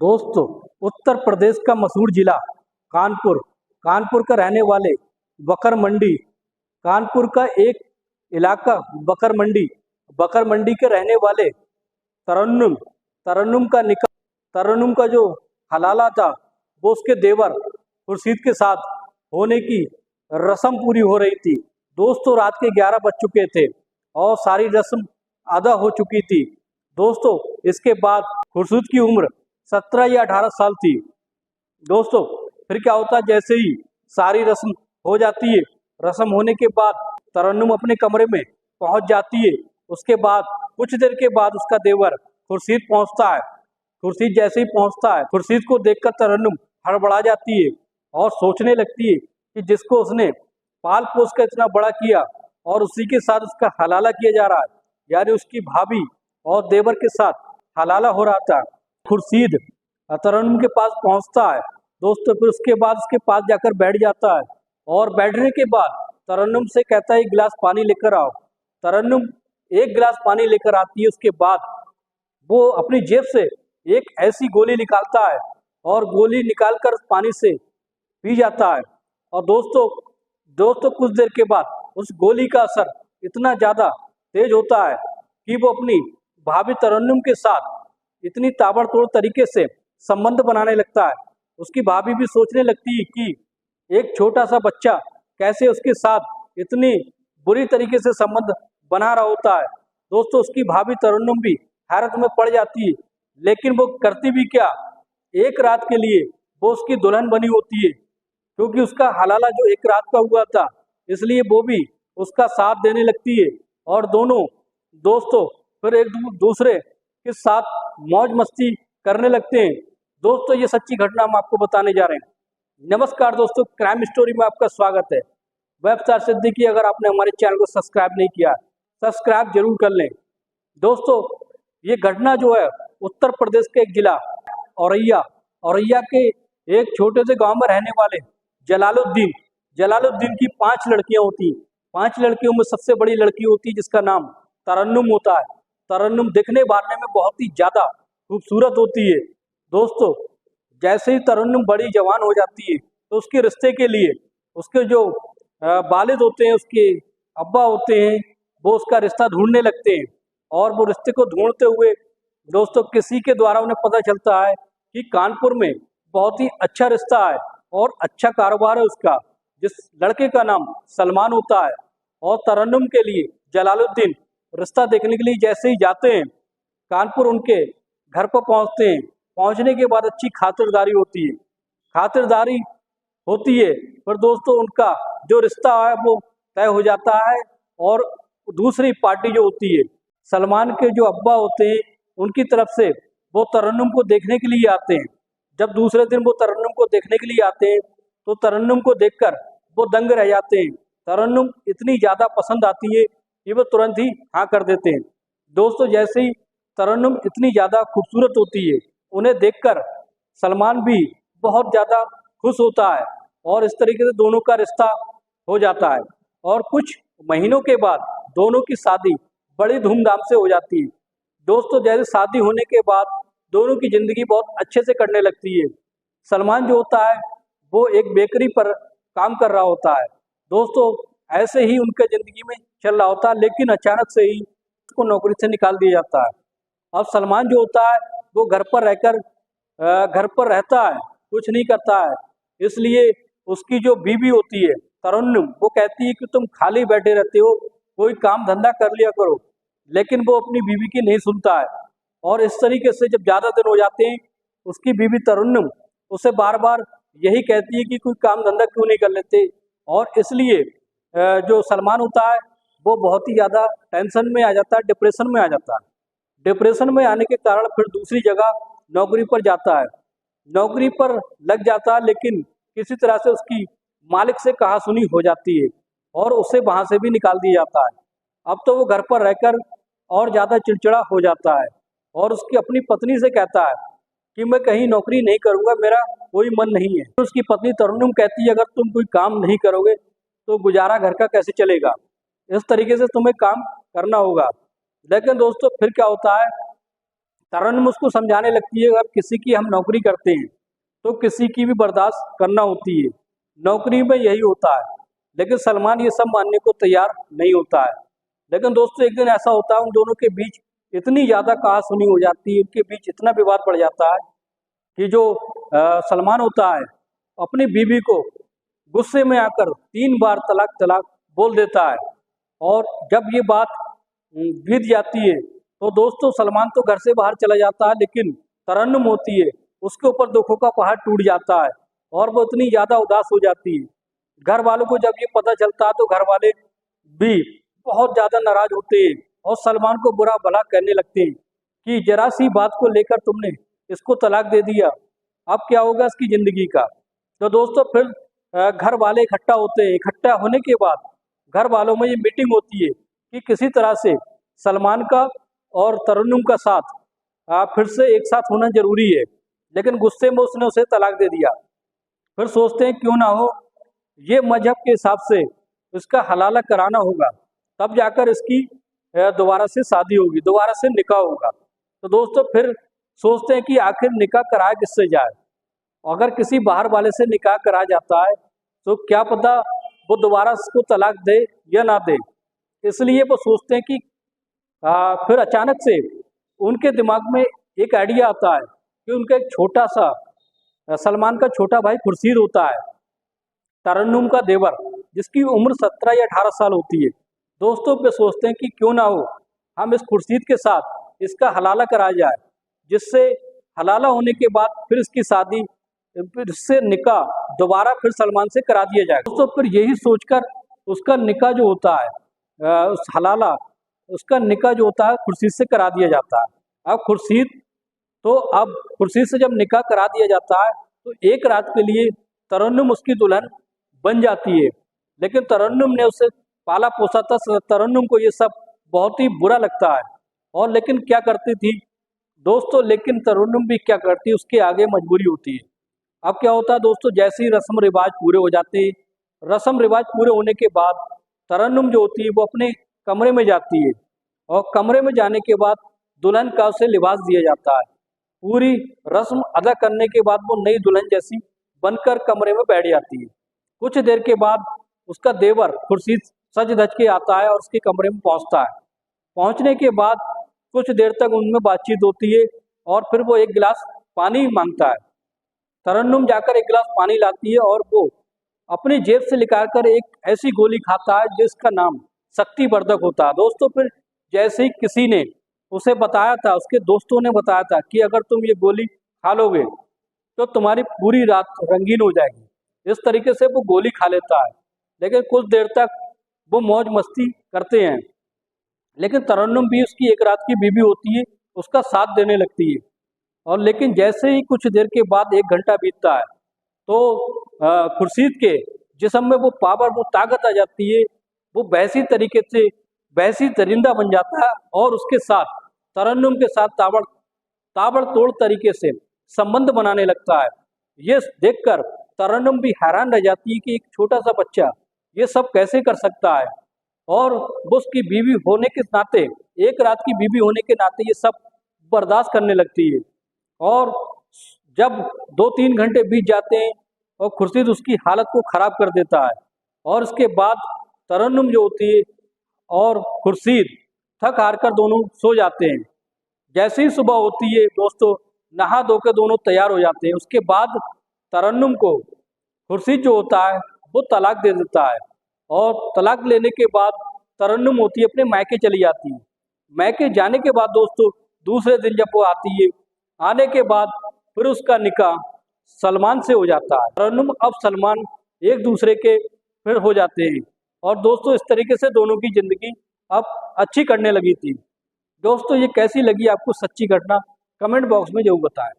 दोस्तों, उत्तर प्रदेश का मशहूर जिला कानपुर, कानपुर का रहने वाले बकर मंडी, कानपुर का एक इलाका बकर मंडी के रहने वाले तरन्नुम, तरन्नुम का निकाह, तरन्नुम का जो हलाला था वो उसके देवर खुर्शीद के साथ होने की रस्म पूरी हो रही थी। दोस्तों, रात के 11 बज चुके थे और सारी रस्म अदा हो चुकी थी। दोस्तों, इसके बाद खुर्शीद की उम्र 17 या 18 साल थी। दोस्तों, फिर क्या होता है, जैसे ही सारी रस्म हो जाती है, रस्म होने के बाद तरन्नुम अपने कमरे में पहुंच जाती है। उसके बाद कुछ देर के बाद उसका देवर खुर्शीद पहुंचता है। खुर्शीद जैसे ही पहुंचता है, खुर्शीद को देखकर तरन्नुम हड़बड़ा जाती है और सोचने लगती है कि जिसको उसने पाल पोस कर इतना बड़ा किया और उसी के साथ उसका हलाला किया जा रहा है, यानी उसकी भाभी और देवर के साथ हलाला हो रहा था। खुर्शीद तरन्नुम के पास पहुंचता है। दोस्तों, फिर उसके बाद उसके पास जाकर बैठ जाता है और बैठने के बाद तरन्नुम से कहता है एक गिलास पानी लेकर आओ। तरन्नुम एक गिलास पानी लेकर आती है। उसके बाद वो अपनी जेब से एक ऐसी गोली निकालता है और गोली निकालकर पानी से पी जाता है। और दोस्तों दोस्तों कुछ देर के बाद उस गोली का असर इतना ज़्यादा तेज होता है कि वो अपनी भाभी तरन्नुम के साथ इतनी ताबड़तोड़ तरीके से संबंध बनाने लगता है। उसकी भाभी भी सोचने लगती है कि एक छोटा सा बच्चा कैसे उसके साथ इतनी बुरी तरीके से संबंध बना रहा होता है। दोस्तों, उसकी भाभी तरन्नुम भी हैरत में पड़ जाती है, लेकिन वो करती भी क्या, एक रात के लिए वो उसकी दुल्हन बनी होती है, क्योंकि उसका हलाला जो एक रात का हुआ था, इसलिए वो भी उसका साथ देने लगती है और दोनों दोस्तों फिर एक दूसरे के साथ मौज मस्ती करने लगते हैं। दोस्तों, ये सच्ची घटना हम आपको बताने जा रहे हैं। नमस्कार दोस्तों, क्राइम स्टोरी में आपका स्वागत है। वेबसाइट सिद्दीकी, अगर आपने हमारे चैनल को सब्सक्राइब नहीं किया, सब्सक्राइब जरूर कर लें। दोस्तों, ये घटना जो है उत्तर प्रदेश के एक जिला औरैया औरैया के एक छोटे से गांव में रहने वाले जलालुद्दीन जलालुद्दीन की 5 लड़कियां होती हैं। 5 लड़कियों में सबसे बड़ी लड़की होती है जिसका नाम तरन्नुम होता है। तरन्नुम दिखने बारने में बहुत ही ज्यादा खूबसूरत होती है। दोस्तों, जैसे ही तरन्नुम बड़ी जवान हो जाती है तो उसके रिश्ते के लिए उसके जो वालिद होते हैं, उसके अब्बा होते हैं, वो उसका रिश्ता ढूंढने लगते हैं। और वो रिश्ते को ढूंढते हुए दोस्तों किसी के द्वारा उन्हें पता चलता है कि कानपुर में बहुत ही अच्छा रिश्ता है और अच्छा कारोबार है उसका, जिस लड़के का नाम सलमान होता है। और तरन्नुम के लिए जलालुद्दीन रिश्ता देखने के लिए जैसे ही जाते हैं, कानपुर उनके घर पर पहुंचते हैं। पहुंचने के बाद अच्छी खातिरदारी होती है, पर दोस्तों उनका जो रिश्ता है वो तय हो जाता है। और दूसरी पार्टी जो होती है, सलमान के जो अब्बा होते हैं, उनकी तरफ से वो तरन्नुम को देखने के लिए आते हैं। जब दूसरे दिन वो तरन्नुम को देखने के लिए आते हैं तो तरन्नुम को देखकर वो दंग रह जाते हैं। तरन्नुम इतनी ज़्यादा पसंद आती है कि वो तुरंत ही हाँ कर देते हैं। दोस्तों, जैसे ही तरन्नुम इतनी ज़्यादा खूबसूरत होती है, उन्हें देखकर सलमान भी बहुत ज़्यादा खुश होता है और इस तरीके से दोनों का रिश्ता हो जाता है। और कुछ महीनों के बाद दोनों की शादी बड़ी धूमधाम से हो जाती है। दोस्तों, जैसे शादी होने के बाद दोनों की ज़िंदगी बहुत अच्छे से कटने लगती है। सलमान जो होता है वो एक बेकरी पर काम कर रहा होता है। दोस्तों, ऐसे ही उनके ज़िंदगी में चल रहा होता है, लेकिन अचानक से ही उसको नौकरी से निकाल दिया जाता है। अब सलमान जो होता है वो घर पर रहता है, कुछ नहीं करता है। इसलिए उसकी जो बीवी होती है तरन्नुम, वो कहती है कि तुम खाली बैठे रहते हो, कोई काम धंधा कर लिया करो। लेकिन वो अपनी बीवी की नहीं सुनता है और इस तरीके से जब ज़्यादा दिन हो जाते हैं, उसकी बीवी तरन्नुम उसे बार बार यही कहती है कि कोई काम धंधा क्यों नहीं कर लेते। और इसलिए जो सलमान होता है वो बहुत ही ज़्यादा टेंशन में आ जाता है, डिप्रेशन में आ जाता है। डिप्रेशन में आने के कारण फिर दूसरी जगह नौकरी पर जाता है। नौकरी पर लग जाता है, लेकिन किसी तरह से उसकी मालिक से कहासुनी हो जाती है और उसे वहाँ से भी निकाल दिया जाता है। अब तो वो घर पर रहकर और ज़्यादा चिड़चिड़ा हो जाता है और उसकी अपनी पत्नी से कहता है कि मैं कहीं नौकरी नहीं करूँगा, मेरा कोई मन नहीं है। तो उसकी पत्नी तरन्नुम कहती है, अगर तुम कोई काम नहीं करोगे तो गुजारा घर का कैसे चलेगा, इस तरीके से तुम्हें काम करना होगा। लेकिन दोस्तों, फिर क्या होता है, तरन्नुम उसको समझाने लगती है, अगर किसी की हम नौकरी करते हैं तो किसी की भी बर्दाश्त करना होती है, नौकरी में यही होता है। लेकिन सलमान ये सब मानने को तैयार नहीं होता है। लेकिन दोस्तों एक दिन ऐसा होता है, उन दोनों के बीच इतनी ज़्यादा कहासुनी हो जाती है, उनके बीच इतना विवाद बढ़ जाता है कि जो सलमान होता है अपनी बीवी को गुस्से में आकर 3 बार तलाक तलाक बोल देता है। और जब ये बात बीत जाती है तो दोस्तों सलमान तो घर से बाहर चला जाता है, लेकिन तरन्नुम होती है उसके ऊपर दुखों का पहाड़ टूट जाता है और वो इतनी ज़्यादा उदास हो जाती है। घर वालों को जब ये पता चलता है तो घर वाले भी बहुत ज़्यादा नाराज होते हैं और सलमान को बुरा भला कहने लगते हैं कि जरा सी बात को लेकर तुमने इसको तलाक दे दिया, अब क्या होगा इसकी ज़िंदगी का। तो दोस्तों फिर घर वाले इकट्ठा होते हैं। इकट्ठा होने के बाद घर वालों में ये मीटिंग होती है कि किसी तरह से सलमान का और तरन्नुम का साथ फिर से एक साथ होना जरूरी है। लेकिन गुस्से में उसने उसे तलाक दे दिया। फिर सोचते हैं क्यों ना हो, ये मजहब के हिसाब से इसका हलाला कराना होगा, तब जाकर इसकी दोबारा से शादी होगी, दोबारा से निकाह होगा। तो दोस्तों फिर सोचते हैं कि आखिर निकाह कराया किससे जाए। अगर किसी बाहर वाले से निकाह कराया जाता है तो क्या पता वो दोबारा इसको तलाक दे या ना दे। इसलिए वो सोचते हैं कि फिर अचानक से उनके दिमाग में एक आइडिया आता है कि उनका एक छोटा सा सलमान का छोटा भाई खुर्शीद होता है, तरन्नुम का देवर, जिसकी उम्र 17 या 18 साल होती है। दोस्तों पे सोचते हैं कि क्यों ना हो हम इस खुर्शीद के साथ इसका हलाला कराया जाए, जिससे हलाला होने के बाद फिर इसकी शादी, फिर इससे निकाह दोबारा फिर सलमान से करा दिया जाए। दोस्तों फिर यही सोचकर उसका निकाह जो होता है, उस हलाला उसका निकाह जो होता है खुर्शीद से करा दिया जाता है। अब खुर्शीद से जब निकाह करा दिया जाता है तो एक रात के लिए तरन्नुम उसकी दुल्हन बन जाती है। लेकिन तरन्नुम ने उसे पाला पोसा था, तरन्नुम को ये सब बहुत ही बुरा लगता है। और लेकिन क्या करती थी दोस्तों, लेकिन तरन्नुम भी क्या करती है, उसके आगे मजबूरी होती है। अब क्या होता है दोस्तों, जैसे ही रस्म रिवाज पूरे हो जाते हैं, रस्म रिवाज पूरे होने के बाद तरन्नुम जो होती है वो अपने कमरे में जाती है और कमरे में जाने के बाद दुल्हन का उसे लिबास दिया जाता है। पूरी रस्म अदा करने के बाद वो नई दुल्हन जैसी बनकर कमरे में बैठ जाती है। कुछ देर के बाद उसका देवर खुर्शीद सज धज के आता है और उसके कमरे में पहुंचता है। पहुंचने के बाद कुछ देर तक उनमें बातचीत होती है और फिर वो एक गिलास पानी मांगता है। तरन्नुम जाकर एक गिलास पानी लाती है और वो अपनी जेब से निकाल कर एक ऐसी गोली खाता है जिसका नाम शक्तिवर्धक होता है। दोस्तों फिर जैसे ही किसी ने उसे बताया था, उसके दोस्तों ने बताया था कि अगर तुम ये गोली खा लोगे तो तुम्हारी पूरी रात रंगीन हो जाएगी। इस तरीके से वो गोली खा लेता है। लेकिन कुछ देर तक वो मौज मस्ती करते हैं, लेकिन तरन्नुम भी उसकी एक रात की बीवी होती है, उसका साथ देने लगती है। और लेकिन जैसे ही कुछ देर के बाद 1 घंटा बीतता है तो खुर्शीद के जिस्म में वो पावर, वो ताकत आ जाती है। वो वैसी तरीके से वैसी दरिंदा बन जाता है और उसके साथ तरन्नुम के साथ ताबड़तोड़ तरीके से संबंध बनाने लगता है। ये देखकर तरन्नुम भी हैरान रह जाती है कि एक छोटा सा बच्चा ये सब कैसे कर सकता है। और वो उसकी बीवी होने के नाते, एक रात की बीवी होने के नाते ये सब बर्दाश्त करने लगती है। और जब 2-3 घंटे बीत जाते हैं और खुर्शीद उसकी हालत को ख़राब कर देता है और उसके बाद तरन्नुम जो होती है और खुर्शीद थक हार कर दोनों सो जाते हैं। जैसे ही सुबह होती है दोस्तों, नहा धो के दोनों तैयार हो जाते हैं। उसके बाद तरन्नुम को खुर्शीद जो होता है वो तलाक दे देता है और तलाक लेने के बाद तरन्नुम होती है अपने मायके चली जाती है। मायके जाने के बाद दोस्तों दूसरे दिन जब वो आती है, आने के बाद फिर उसका निकाह सलमान से हो जाता है। तरन्नुम अब सलमान एक दूसरे के फिर हो जाते हैं और दोस्तों इस तरीके से दोनों की ज़िंदगी अब अच्छी करने लगी थी। दोस्तों ये कैसी लगी आपको सच्ची घटना, कमेंट बॉक्स में जरूर बताएं।